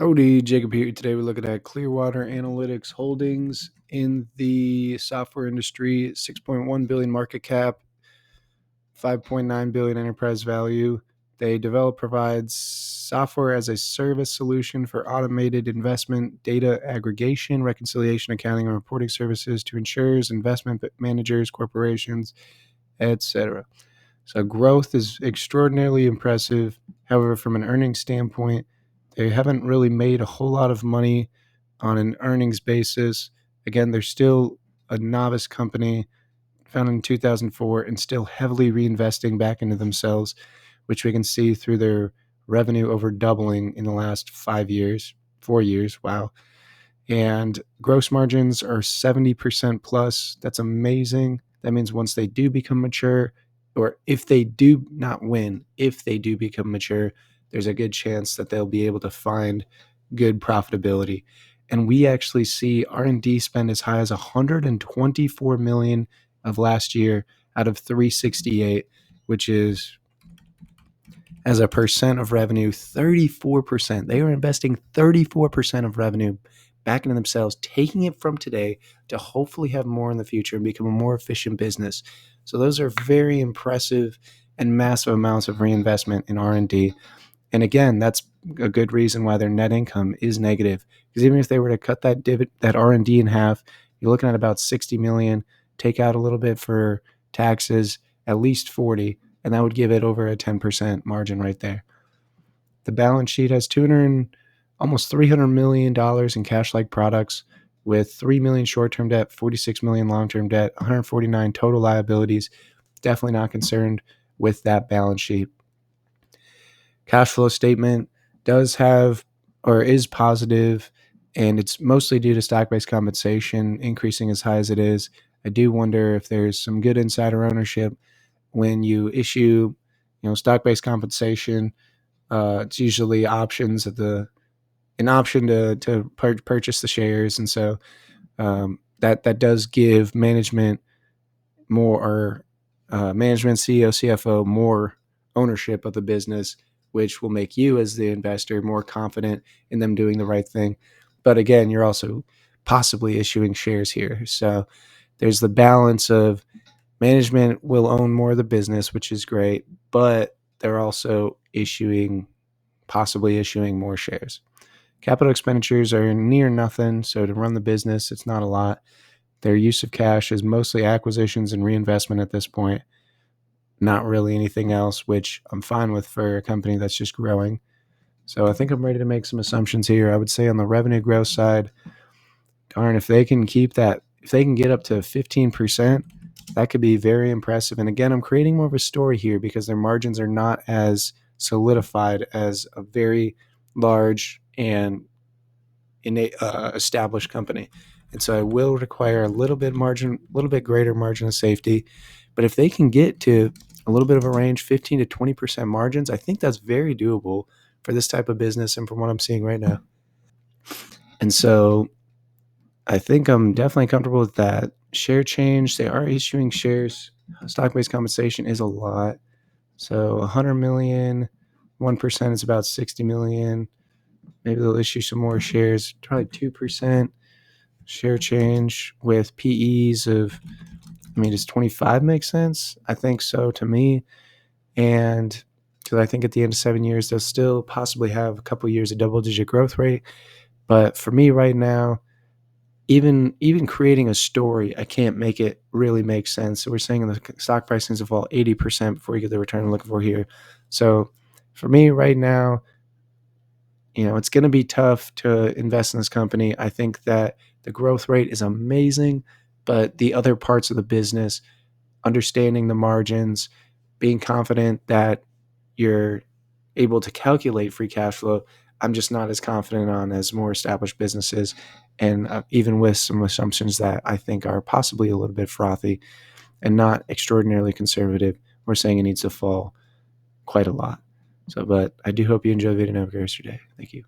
Howdy, Jacob here. Today we're looking at Clearwater Analytics Holdings in the software industry, 6.1 billion market cap, 5.9 billion enterprise value. They provides software as a service solution for automated investment data aggregation, reconciliation, accounting, and reporting services to insurers, investment managers, corporations, etc. So growth is extraordinarily impressive. However, from an earnings standpoint, they haven't really made a whole lot of money on an earnings basis. Again, they're still a novice company founded in 2004 and still heavily reinvesting back into themselves, which we can see through their revenue over doubling in the last 4 years. Wow. And gross margins are 70% plus. That's amazing. That means once they do become mature, or if they do not win, if they do become mature, there's a good chance that they'll be able to find good profitability. And we actually see R&D spend as high as 124 million of last year out of 368, which is, as a percent of revenue, 34%. They are investing 34% of revenue back into themselves, taking it from today to hopefully have more in the future and become a more efficient business. So those are very impressive and massive amounts of reinvestment in R&D. And again, that's a good reason why their net income is negative. Because even if they were to cut that R&D in half, you're looking at about 60 million, take out a little bit for taxes, at least 40, and that would give it over a 10% margin right there. The balance sheet has almost $300 million in cash-like products with 3 million short-term debt, 46 million long-term debt, 149 total liabilities. Definitely not concerned with that balance sheet. Cash flow statement does have or is positive, and it's mostly due to stock-based compensation increasing as high as it is. I do wonder if there's some good insider ownership when you issue, stock-based compensation. It's usually options an option to purchase the shares, and so that does give management more, management, CEO, CFO more ownership of the business, which will make you as the investor more confident in them doing the right thing. But again, you're also possibly issuing shares here. So there's the balance of management will own more of the business, which is great, but they're also possibly issuing more shares. Capital expenditures are near nothing, so to run the business, it's not a lot. Their use of cash is mostly acquisitions and reinvestment at this point, not really anything else, which I'm fine with for a company that's just growing. So I think I'm ready to make some assumptions here. I would say on the revenue growth side, darn, if they can get up to 15%, that could be very impressive. And again, I'm creating more of a story here because their margins are not as solidified as a very large and established company. And so I will require a little bit greater margin of safety. But if they can get to a little bit of a range, 15 to 20% margins, I think that's very doable for this type of business and from what I'm seeing right now. And so I think I'm definitely comfortable with that. Share change, they are issuing shares. Stock-based compensation is a lot. So 100 million, 1% is about 60 million. Maybe they'll issue some more shares, probably 2% share change with PEs of, does 25 make sense? I think so to me. And because I think at the end of 7 years, they'll still possibly have a couple of years of double-digit growth rate. But for me right now, even creating a story, I can't make it really make sense. So we're saying the stock price needs to fall 80% before you get the return I'm looking for here. So for me right now, it's going to be tough to invest in this company. I think that the growth rate is amazing, but the other parts of the business, understanding the margins, being confident that you're able to calculate free cash flow, I'm just not as confident on as more established businesses. And even with some assumptions that I think are possibly a little bit frothy and not extraordinarily conservative, we're saying it needs to fall quite a lot. So, but I do hope you enjoy the video and have a great rest of your day. Thank you.